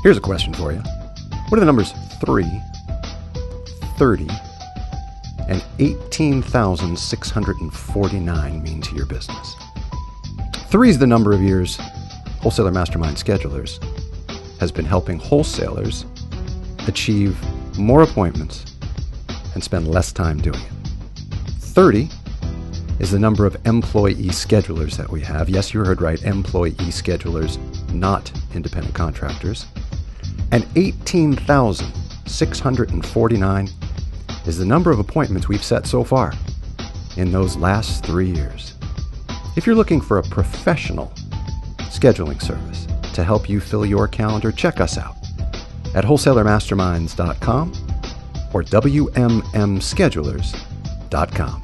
Here's a question for you. What do the numbers 3, 30, and 18,649 mean to your business? 3 is the number of years Wholesaler Mastermind Schedulers has been helping wholesalers achieve more appointments and spend less time doing it. 30 is the number of employee schedulers that we have. Yes, you heard right, employee schedulers, not independent contractors. And 18,649 is the number of appointments we've set so far in those last 3 years. If you're looking for a professional scheduling service to help you fill your calendar, check us out at wholesalermasterminds.com or wmmschedulers.com.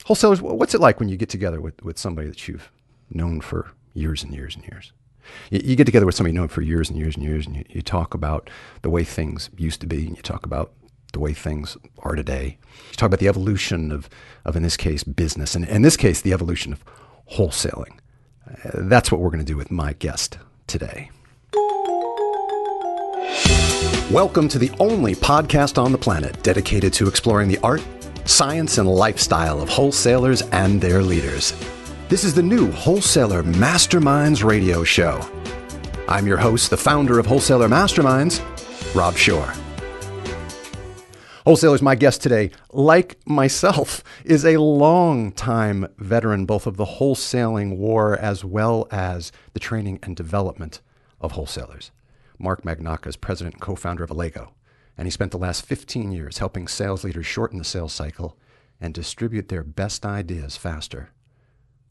Wholesalers, what's it like when you get together with somebody that you've known for years and years and years? You get together with somebody known for years and years and years, and you talk about the way things used to be, and you talk about the way things are today. You talk about the evolution of in this case, business, and in this case, the evolution of wholesaling. That's what we're going to do with my guest today. Welcome to the only podcast on the planet dedicated to exploring the art, science, and lifestyle of wholesalers and their leaders. This is the new Wholesaler Masterminds radio show. I'm your host, the founder of Wholesaler Masterminds, Rob Shore. Wholesalers, my guest today, like myself, is a long-time veteran both of the wholesaling war as well as the training and development of wholesalers. Mark Magnacca is president and co-founder of Allego, and he spent the last 15 years helping sales leaders shorten the sales cycle and distribute their best ideas faster.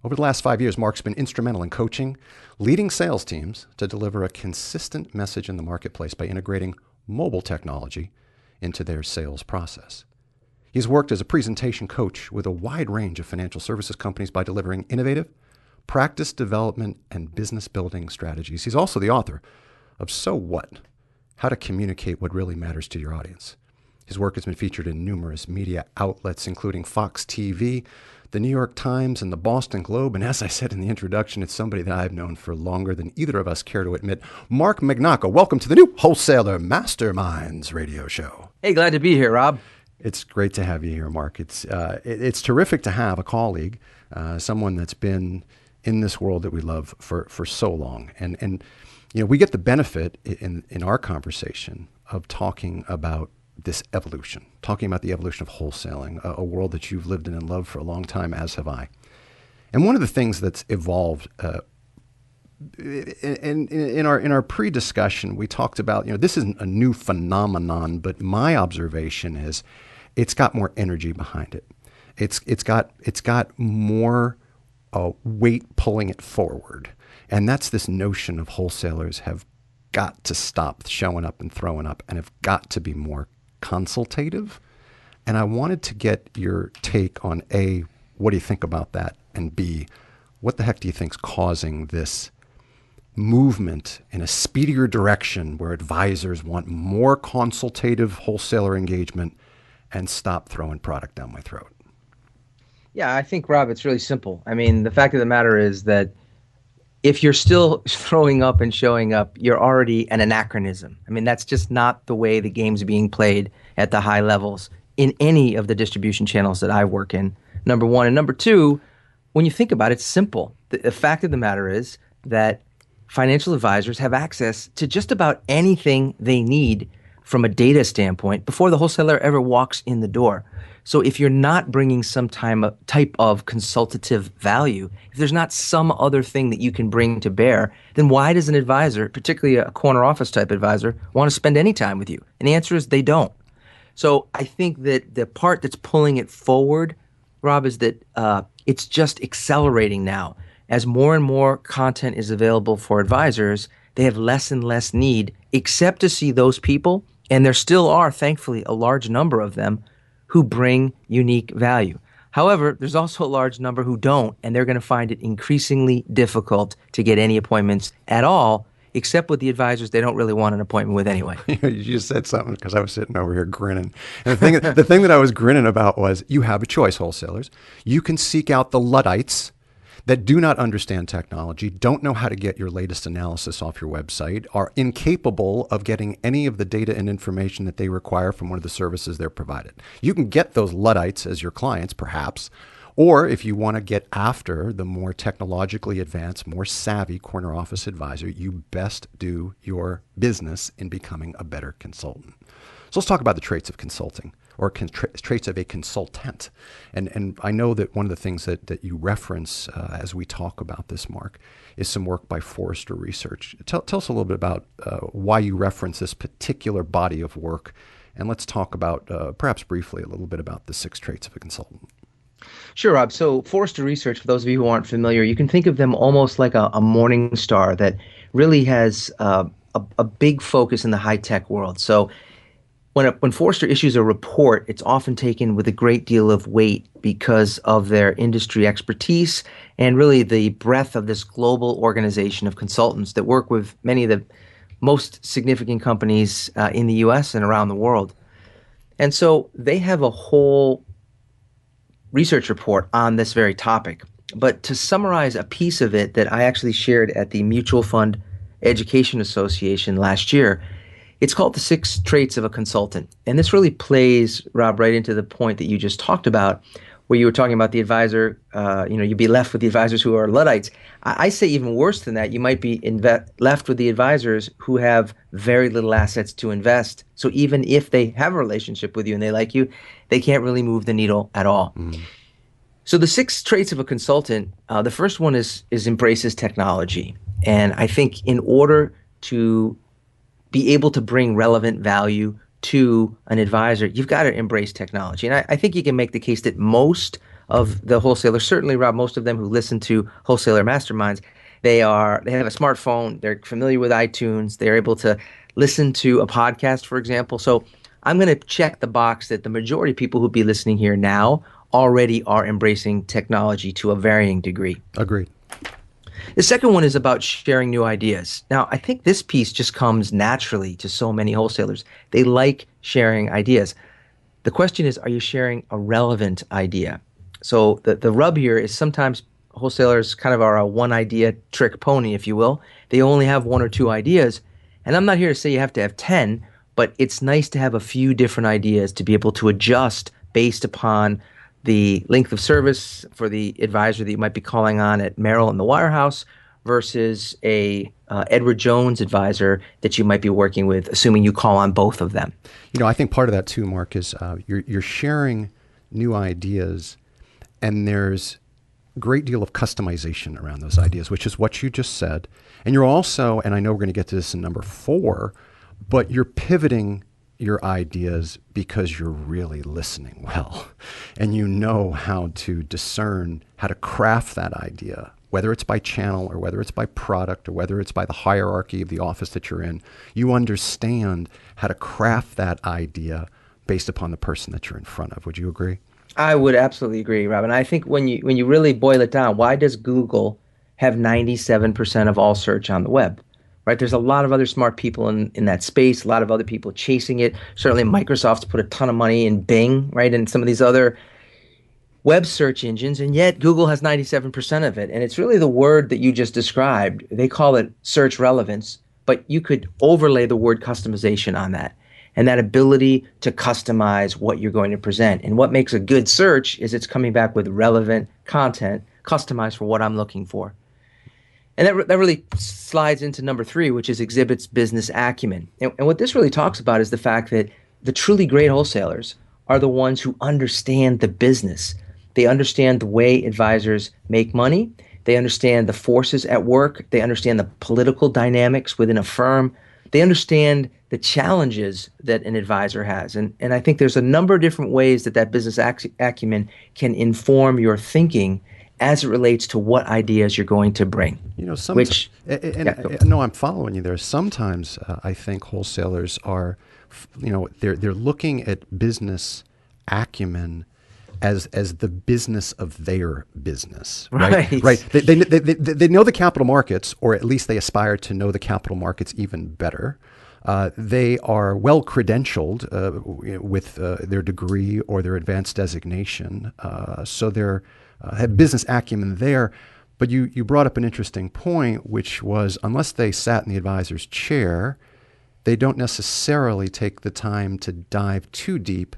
Over the last 5 years, Mark's been instrumental in coaching, leading sales teams to deliver a consistent message in the marketplace by integrating mobile technology into their sales process. He's worked as a presentation coach with a wide range of financial services companies by delivering innovative practice development and business building strategies. He's also the author of So What? How to Communicate What Really Matters to Your Audience. His work has been featured in numerous media outlets, including Fox TV, the New York Times, and the Boston Globe. And as I said in the introduction, it's somebody that I've known for longer than either of us care to admit. Mark Magnacca, welcome to the new Wholesaler Masterminds radio show. Hey, glad to be here, Rob. It's great to have you here, Mark. It's terrific to have a colleague, someone that's been in this world that we love for so long. And you know, we get the benefit in our conversation of talking about this evolution, talking about the evolution of wholesaling, a world that you've lived in and loved for a long time, as have I. And one of the things that's evolved in our pre-discussion, we talked about, this isn't a new phenomenon, but my observation is it's got more energy behind it. It's got more weight pulling it forward. And that's this notion of wholesalers have got to stop showing up and throwing up and have got to be more consultative. And I wanted to get your take on A, what do you think about that? And B, what the heck do you think's causing this movement in a speedier direction where advisors want more consultative wholesaler engagement and stop throwing product down my throat? Yeah, I think, Rob, it's really simple. I mean, the fact of the matter is that if you're still throwing up and showing up, you're already an anachronism. I mean, that's just not the way the game's being played at the high levels in any of the distribution channels that I work in, number one. And number two, when you think about it, it's simple. The fact of the matter is that financial advisors have access to just about anything they need from a data standpoint before the wholesaler ever walks in the door. So if you're not bringing some type of consultative value, if there's not some other thing that you can bring to bear, then why does an advisor, particularly a corner office type advisor, want to spend any time with you? And the answer is they don't. So I think that the part that's pulling it forward, Rob, is that it's just accelerating now. As more and more content is available for advisors, they have less and less need except to see those people, and there still are, thankfully, a large number of them who bring unique value. However, there's also a large number who don't, and they're going to find it increasingly difficult to get any appointments at all, except with the advisors they don't really want an appointment with anyway. You just said something because I was sitting over here grinning. And the thing that I was grinning about was you have a choice, wholesalers. You can seek out the Luddites that do not understand technology, don't know how to get your latest analysis off your website, are incapable of getting any of the data and information that they require from one of the services they're provided. You can get those Luddites as your clients, perhaps, or if you want to get after the more technologically advanced, more savvy corner office advisor, you best do your business in becoming a better consultant. So let's talk about the traits of consulting, or traits of a consultant. And I know that one of the things that you reference as we talk about this, Mark, is some work by Forrester Research. Tell us a little bit about why you reference this particular body of work, and let's talk about, perhaps briefly, a little bit about the 6 traits of a consultant. Sure, Rob. So Forrester Research, for those of you who aren't familiar, you can think of them almost like a morning star that really has a big focus in the high-tech world. So when Forrester issues a report, it's often taken with a great deal of weight because of their industry expertise and really the breadth of this global organization of consultants that work with many of the most significant companies in the U.S. and around the world. And so they have a whole research report on this very topic. But to summarize a piece of it that I actually shared at the Mutual Fund Education Association last year, it's called the 6 Traits of a Consultant. And this really plays, Rob, right into the point that you just talked about, where you were talking about the advisor, you'd be left with the advisors who are Luddites. I say even worse than that, you might be left with the advisors who have very little assets to invest. So even if they have a relationship with you and they like you, they can't really move the needle at all. Mm. So the 6 traits of a consultant, the first one is embraces technology. And I think in order to be able to bring relevant value to an advisor, you've got to embrace technology. And I think you can make the case that most of the wholesalers, certainly, Rob, most of them who listen to Wholesaler Masterminds, they have a smartphone, they're familiar with iTunes, they're able to listen to a podcast, for example. So I'm going to check the box that the majority of people who'll be listening here now already are embracing technology to a varying degree. Agreed. The second one is about sharing new ideas. Now, I think this piece just comes naturally to so many wholesalers. They like sharing ideas. The question is, are you sharing a relevant idea? So the rub here is sometimes wholesalers kind of are a one-idea trick pony, if you will. They only have 1 or 2 ideas. And I'm not here to say you have to have 10, but it's nice to have a few different ideas to be able to adjust based upon the length of service for the advisor that you might be calling on at Merrill and the Wirehouse versus a Edward Jones advisor that you might be working with, assuming you call on both of them. I think part of that too, Mark, is you're sharing new ideas, and there's a great deal of customization around those ideas, which is what you just said. And you're also, and I know we're going to get to this in number 4, but you're pivoting your ideas because you're really listening well, and you know how to discern how to craft that idea, whether it's by channel or whether it's by product or whether it's by the hierarchy of the office that you're in. You understand how to craft that idea based upon the person that you're in front of. Would you agree? I would absolutely agree, Robin. I think when you really boil it down, why does Google have 97% of all search on the web? Right? There's a lot of other smart people in that space, a lot of other people chasing it. Certainly Microsoft's put a ton of money in Bing, right, and some of these other web search engines, and yet Google has 97% of it. And it's really the word that you just described. They call it search relevance, but you could overlay the word customization on that, and that ability to customize what you're going to present. And what makes a good search is it's coming back with relevant content customized for what I'm looking for. And that really slides into number 3, which is exhibits business acumen. And what this really talks about is the fact that the truly great wholesalers are the ones who understand the business. They understand the way advisors make money. They understand the forces at work. They understand the political dynamics within a firm. They understand the challenges that an advisor has. And I think there's a number of different ways that business acumen can inform your thinking as it relates to what ideas you're going to bring. No, I'm following you there. Sometimes I think wholesalers are, they're looking at business acumen as the business of their business, right? Right. They know the capital markets, or at least they aspire to know the capital markets even better. They are well credentialed with their degree or their advanced designation, so they're have business acumen there. But you brought up an interesting point, which was unless they sat in the advisor's chair, they don't necessarily take the time to dive too deep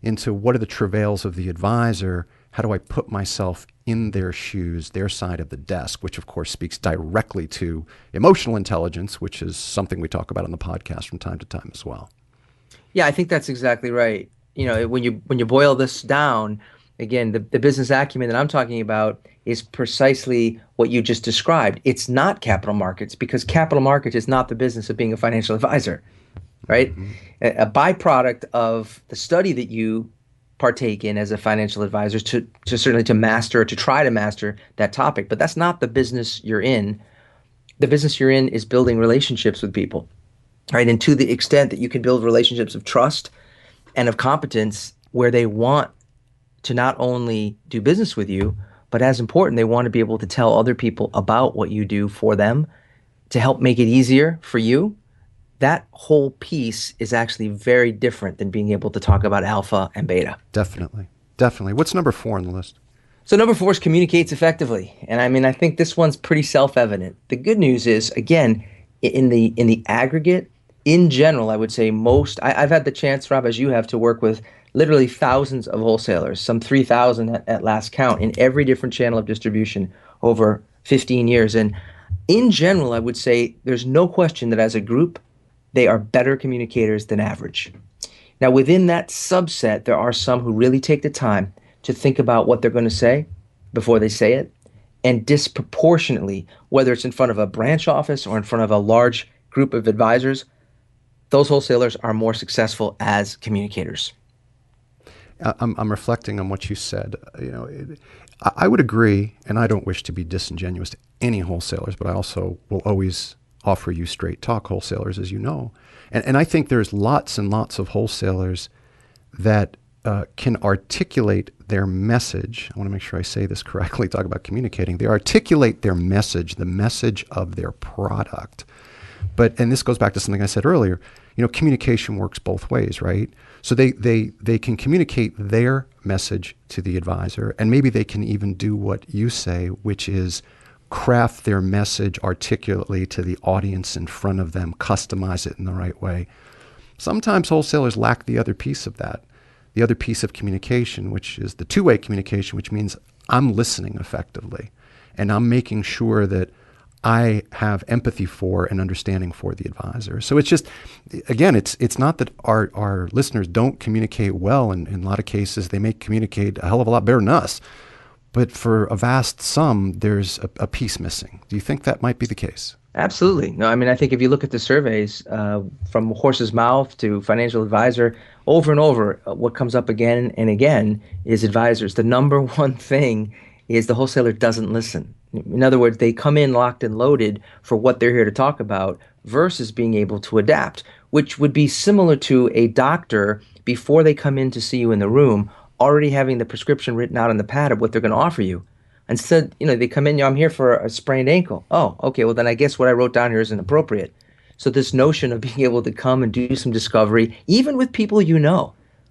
into what are the travails of the advisor. How do I put myself in their shoes, their side of the desk, which of course speaks directly to emotional intelligence, which is something we talk about on the podcast from time to time as well. Yeah, I think that's exactly right. When you boil this down, again, the business acumen that I'm talking about is precisely what you just described. It's not capital markets, because capital markets is not the business of being a financial advisor, right? Mm-hmm. A byproduct of the study that you partake in as a financial advisor to certainly to master, to try to master that topic. But that's not the business you're in. The business you're in is building relationships with people, right? And to the extent that you can build relationships of trust and of competence where they want to not only do business with you, but as important, they want to be able to tell other people about what you do for them to help make it easier for you. That whole piece is actually very different than being able to talk about alpha and beta. Definitely. Definitely. What's number 4 on the list? So number 4 is communicates effectively. And I think this one's pretty self-evident. The good news is, again, in the aggregate, in general, I would say I've had the chance, Rob, as you have, to work with literally thousands of wholesalers, some 3,000 at last count, in every different channel of distribution over 15 years. And in general, I would say there's no question that as a group, they are better communicators than average. Now, within that subset, there are some who really take the time to think about what they're going to say before they say it, and disproportionately, whether it's in front of a branch office or in front of a large group of advisors, those wholesalers are more successful as communicators. I'm reflecting on what you said. I would agree, and I don't wish to be disingenuous to any wholesalers, but I also will always offer you straight talk wholesalers, as you know. And I think there's lots and lots of wholesalers that can articulate their message. I want to make sure I say this correctly, talk about communicating. They articulate their message, the message of their product. And this goes back to something I said earlier, communication works both ways, right? So they can communicate their message to the advisor, and maybe they can even do what you say, which is craft their message articulately to the audience in front of them, customize it in the right way. Sometimes wholesalers lack the other piece of that, the other piece of communication, which is the two-way communication, which means I'm listening effectively, and I'm making sure that I have empathy for and understanding for the advisor. So it's just, again, it's not that our listeners don't communicate well. In a lot of cases, they may communicate a hell of a lot better than us. But for a vast sum, there's a piece missing. Do you think that might be the case? Absolutely. No, I think if you look at the surveys, from horse's mouth to financial advisor, over and over, what comes up again and again is advisors. The number one thing is the wholesaler doesn't listen. In other words, they come in locked and loaded for what they're here to talk about versus being able to adapt, which would be similar to a doctor before they come in to see you in the room, already having the prescription written out on the pad of what they're going to offer you. Instead, they come in, I'm here for a sprained ankle. Oh, okay, well then I guess what I wrote down here isn't appropriate. So this notion of being able to come and do some discovery, even with people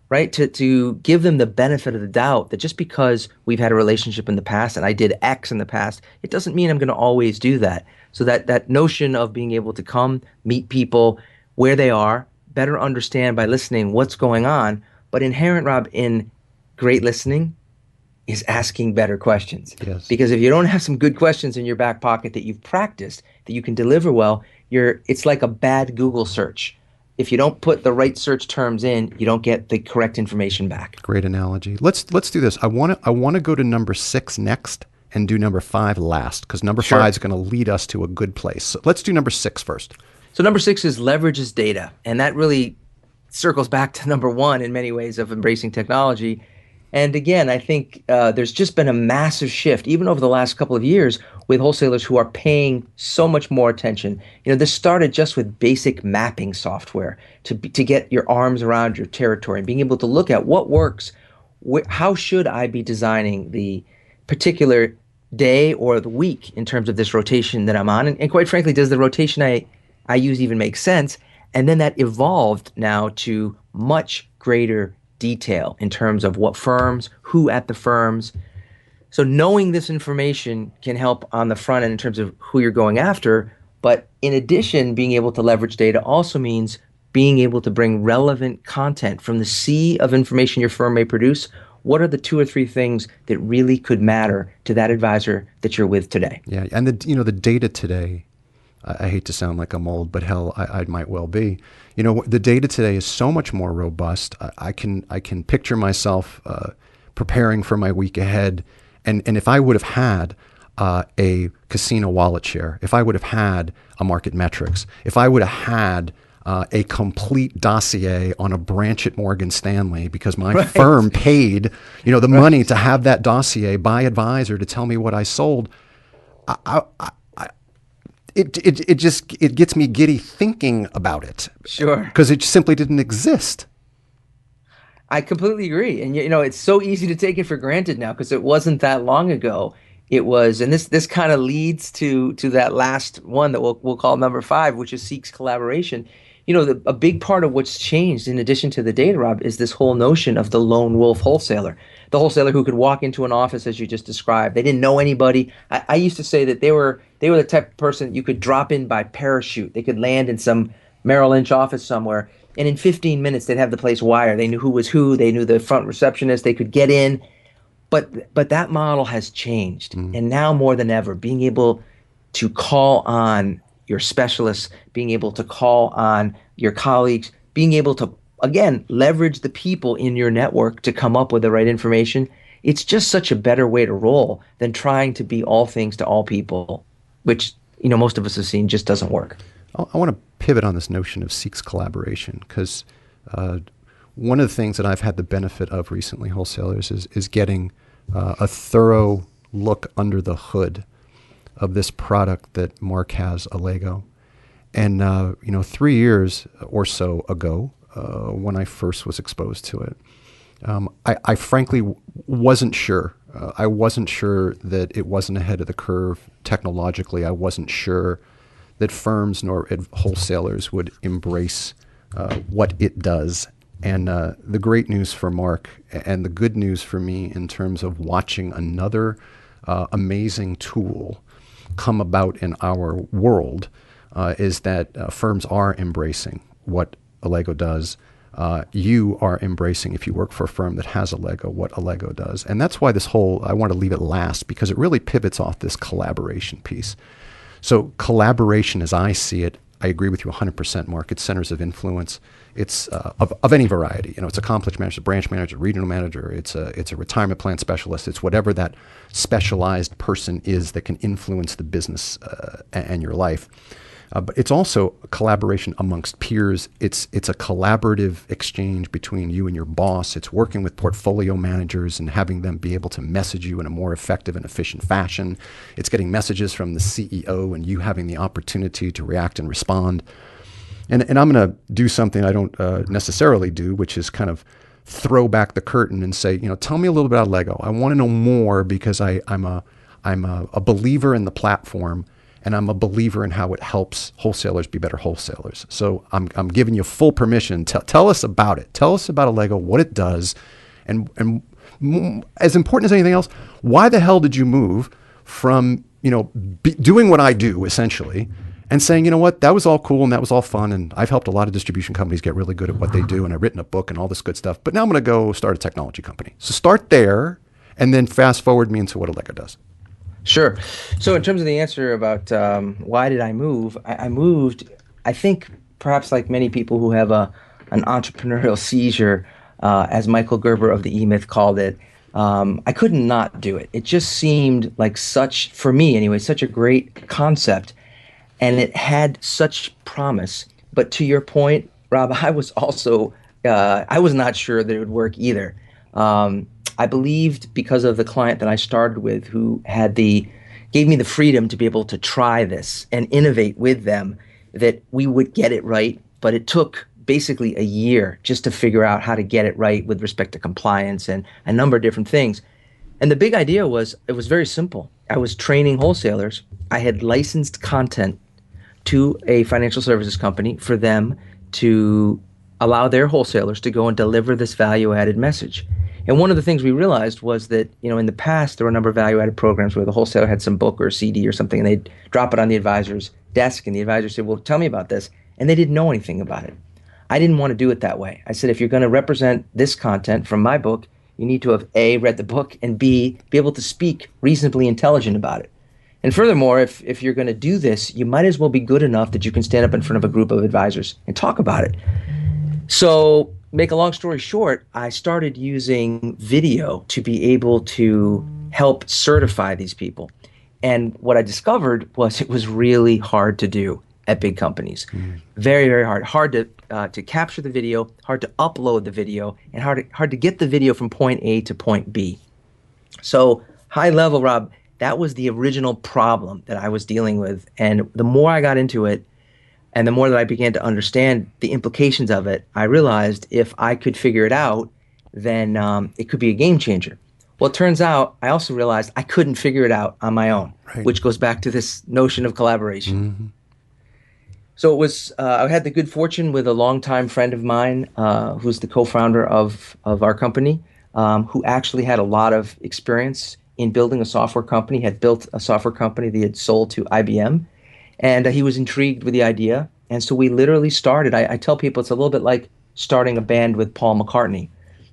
right, to give them the benefit of the doubt that just because we've had a relationship in the past and I did X in the past, it doesn't mean I'm going to always do that. So that notion of being able to come, meet people where they are, better understand by listening what's going on, but inherent, Rob, in great listening is asking better questions. Yes. Because if you don't have some good questions in your back pocket that you've practiced, that you can deliver well, it's like a bad Google search. If you don't put the right search terms in, you don't get the correct information back. Great analogy. Let's do this. I want to go to number 6 next and do number 5 last, because number 5 is going to lead us to a good place. So let's do number 6 first. So number 6 is leverages data, and that really circles back to number 1 in many ways of embracing technology. And again, I think there's just been a massive shift, even over the last couple of years, with wholesalers who are paying so much more attention. This started just with basic mapping software to get your arms around your territory and being able to look at what works. How should I be designing the particular day or the week in terms of this rotation that I'm on? And quite frankly, does the rotation I use even make sense? And then that evolved now to much greater detail in terms of what firms, who at the firms, So knowing this information can help on the front end in terms of who you're going after. But in addition, being able to leverage data also means being able to bring relevant content from the sea of information your firm may produce. What are the 2 or 3 things that really could matter to that advisor that you're with today? Yeah, and the data today, I hate to sound like I'm old, but hell, I might well be. The data today is so much more robust. I can picture myself preparing for my week ahead, and if I would have had a casino wallet share, if I would have had a market metrics, if I would have had a complete dossier on a branch at Morgan Stanley because my firm paid, the money to have that dossier by advisor to tell me what I sold. It gets me giddy thinking about it. Sure. Because it simply didn't exist. I completely agree. And it's so easy to take it for granted now because it wasn't that long ago. It was, and this kind of leads to that last one that we'll call number 5, which is seeks collaboration. A big part of what's changed in addition to the data, Rob, is this whole notion of the lone wolf wholesaler. The wholesaler who could walk into an office, as you just described. They didn't know anybody. I used to say that they were the type of person you could drop in by parachute. They could land in some Merrill Lynch office somewhere, and in 15 minutes they'd have the place wired. They knew who was who. They knew the front receptionist. They could get in. But that model has changed. And now more than ever, being able to call on your specialists, being able to call on your colleagues, being able to, again, leverage the people in your network to come up with the right information. It's just such a better way to roll than trying to be all things to all people, which, most of us have seen just doesn't work. I want to pivot on this notion of seeks collaboration because one of the things that I've had the benefit of recently, Wholesalers, is getting a thorough look under the hood of this product that Mark has, Allego. And 3 years or so ago, when I first was exposed to it, I frankly wasn't sure. I wasn't sure that it wasn't ahead of the curve technologically. I wasn't sure that firms nor wholesalers would embrace what it does. And the great news for Mark and the good news for me in terms of watching another amazing tool come about in our world is that firms are embracing what Allego does. You are embracing, if you work for a firm that has Allego, what Allego does. And that's why I want to leave it last, because it really pivots off this collaboration piece. So collaboration, as I see it, I agree with you 100%, Mark. It's centers of influence. It's of any variety. It's a conflict manager, a branch manager, a regional manager. It's a retirement plan specialist. It's whatever that specialized person is that can influence the business and your life. But it's also a collaboration amongst peers. It's a collaborative exchange between you and your boss. It's working with portfolio managers and having them be able to message you in a more effective and efficient fashion. It's getting messages from the CEO and you having the opportunity to react and respond. And I'm going to do something I don't necessarily do, which is kind of throw back the curtain and say, tell me a little bit about Allego. I want to know more because I'm a believer in the platform. And I'm a believer in how it helps wholesalers be better wholesalers. So I'm giving you full permission. Tell us about it. Tell us about Allego, what it does, and as important as anything else, why the hell did you move from doing what I do essentially, and saying, you know what, that was all cool and that was all fun, and I've helped a lot of distribution companies get really good at what they do, and I've written a book and all this good stuff. But now I'm going to go start a technology company. So start there, and then fast forward me into what Allego does. Sure. So in terms of the answer about why did I move, I moved, I think perhaps like many people who have an entrepreneurial seizure, as Michael Gerber of the E-Myth called it, I couldn't not do it. It just seemed like for me anyway, such a great concept, and it had such promise. But to your point, Rob, I was also, I was not sure that it would work either. I believed, because of the client that I started with, who gave me the freedom to be able to try this and innovate with them, that we would get it right. But it took basically a year just to figure out how to get it right with respect to compliance and a number of different things. And the big idea was, it was very simple. I was training wholesalers. I had licensed content to a financial services company for them to allow their wholesalers to go and deliver this value-added message. And one of the things we realized was that, in the past, there were a number of value-added programs where the wholesaler had some book or a CD or something, and they'd drop it on the advisor's desk, and the advisor said, well, tell me about this. And they didn't know anything about it. I didn't want to do it that way. I said, if you're going to represent this content from my book, you need to have A, read the book, and B, be able to speak reasonably intelligent about it. And furthermore, if you're going to do this, you might as well be good enough that you can stand up in front of a group of advisors and talk about it. So, make a long story short, I started using video to be able to help certify these people. And what I discovered was it was really hard to do at big companies. Very, very hard. Hard to capture the video, hard to upload the video, and hard to get the video from point A to point B. So, high level, Rob, that was the original problem that I was dealing with. And the more I got into it, and the more that I began to understand the implications of it, I realized if I could figure it out, then it could be a game changer. Well, it turns out I also realized I couldn't figure it out on my own, right, which goes back to this notion of collaboration. Mm-hmm. So it was, I had the good fortune with a longtime friend of mine, who's the co-founder of our company, who actually had a lot of experience in building a software company, had built a software company that he had sold to IBM. And he was intrigued with the idea. And so we literally started. I tell people it's a little bit like starting a band with Paul McCartney.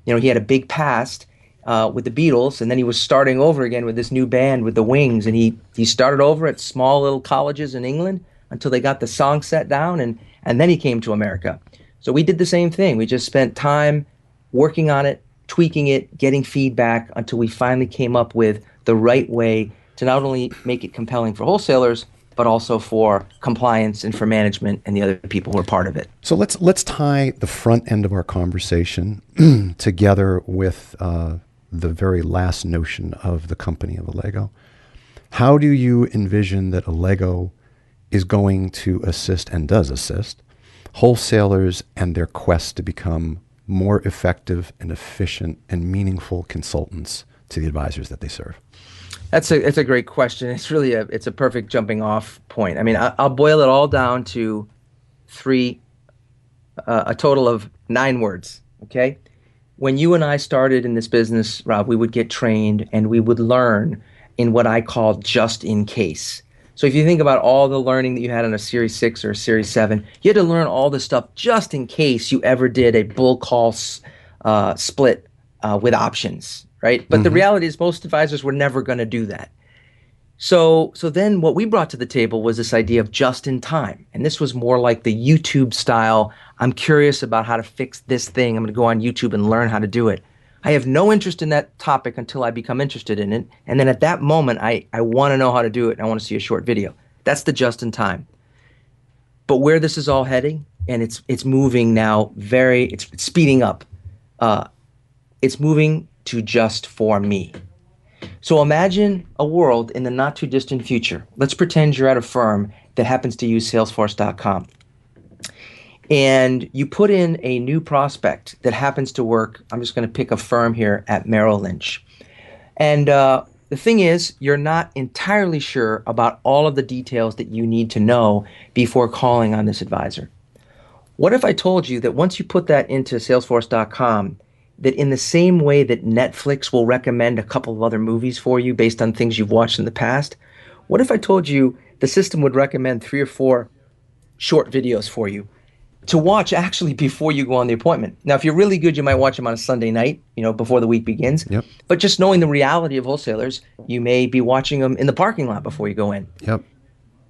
He had a big past with the Beatles, and then he was starting over again with this new band with the Wings. And he started over at small little colleges in England until they got the song set down, and then he came to America. So we did the same thing. We just spent time working on it, tweaking it, getting feedback until we finally came up with the right way to not only make it compelling for wholesalers, but also for compliance and for management and the other people who are part of it. So let's tie the front end of our conversation together with the very last notion of the company of Allego. How do you envision that Allego is going to assist, and does assist, wholesalers and their quest to become more effective and efficient and meaningful consultants to the advisors that they serve? It's a great question. It's really a perfect jumping off point. I mean, I'll boil it all down to a total of 9 words, okay? When you and I started in this business, Rob, we would get trained and we would learn in what I call just in case. So if you think about all the learning that you had on a Series 6 or a Series 7, you had to learn all this stuff just in case you ever did a bull call split with options, right? But the reality is most advisors were never going to do that. So then what we brought to the table was this idea of just in time. And this was more like the YouTube style. I'm curious about how to fix this thing. I'm going to go on YouTube and learn how to do it. I have no interest in that topic until I become interested in it. And then at that moment, I want to know how to do it, and I want to see a short video. That's the just in time. But where this is all heading, and it's moving now it's speeding up. It's moving to just for me. So imagine a world in the not too distant future. Let's pretend you're at a firm that happens to use Salesforce.com. And you put in a new prospect that happens to work, I'm just going to pick a firm here, at Merrill Lynch. And the thing is, you're not entirely sure about all of the details that you need to know before calling on this advisor. What if I told you that once you put that into Salesforce.com, that in the same way that Netflix will recommend a couple of other movies for you based on things you've watched in the past, what if I told you the system would recommend 3 or 4 short videos for you to watch actually before you go on the appointment? Now, if you're really good, you might watch them on a Sunday night, before the week begins. Yep. But just knowing the reality of wholesalers, you may be watching them in the parking lot before you go in. Yep.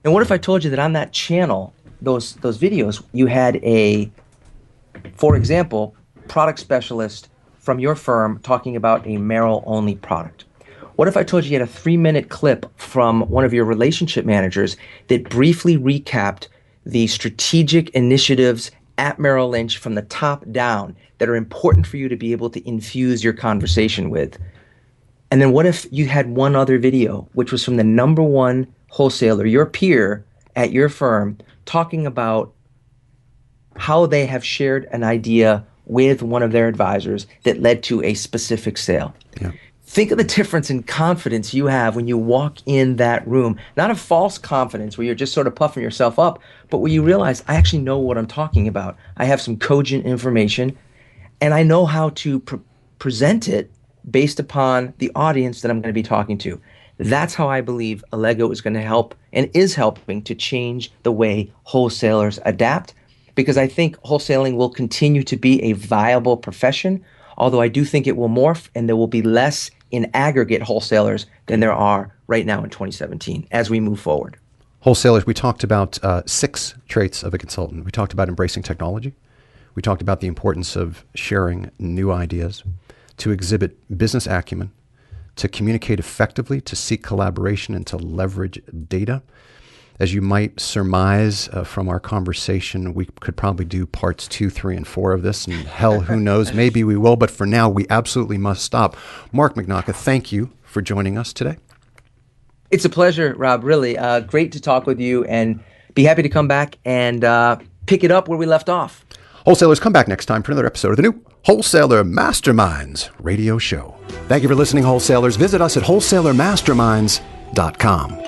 And what if I told you that on that channel, those videos, you had for example, product specialist from your firm talking about a Merrill-only product? What if I told you you had a 3-minute clip from one of your relationship managers that briefly recapped the strategic initiatives at Merrill Lynch from the top down that are important for you to be able to infuse your conversation with? And then what if you had one other video, which was from the number one wholesaler, your peer at your firm, talking about how they have shared an idea with one of their advisors that led to a specific sale? Yeah. Think of the difference in confidence you have when you walk in that room. Not a false confidence where you're just sort of puffing yourself up, but where you realize, I actually know what I'm talking about. I have some cogent information, and I know how to present it based upon the audience that I'm going to be talking to. That's how I believe Allego is going to help and is helping to change the way wholesalers adapt, because I think wholesaling will continue to be a viable profession, although I do think it will morph and there will be less in aggregate wholesalers than there are right now in 2017 as we move forward. Wholesalers, we talked about 6 traits of a consultant. We talked about embracing technology. We talked about the importance of sharing new ideas, to exhibit business acumen, to communicate effectively, to seek collaboration, and to leverage data. As you might surmise from our conversation, we could probably do parts 2, 3, and 4 of this, and hell, who knows, maybe we will, but for now, we absolutely must stop. Mark Magnacca, thank you for joining us today. It's a pleasure, Rob, really. Great to talk with you, and be happy to come back and pick it up where we left off. Wholesalers, come back next time for another episode of the new Wholesaler Masterminds radio show. Thank you for listening, wholesalers. Visit us at wholesalermasterminds.com.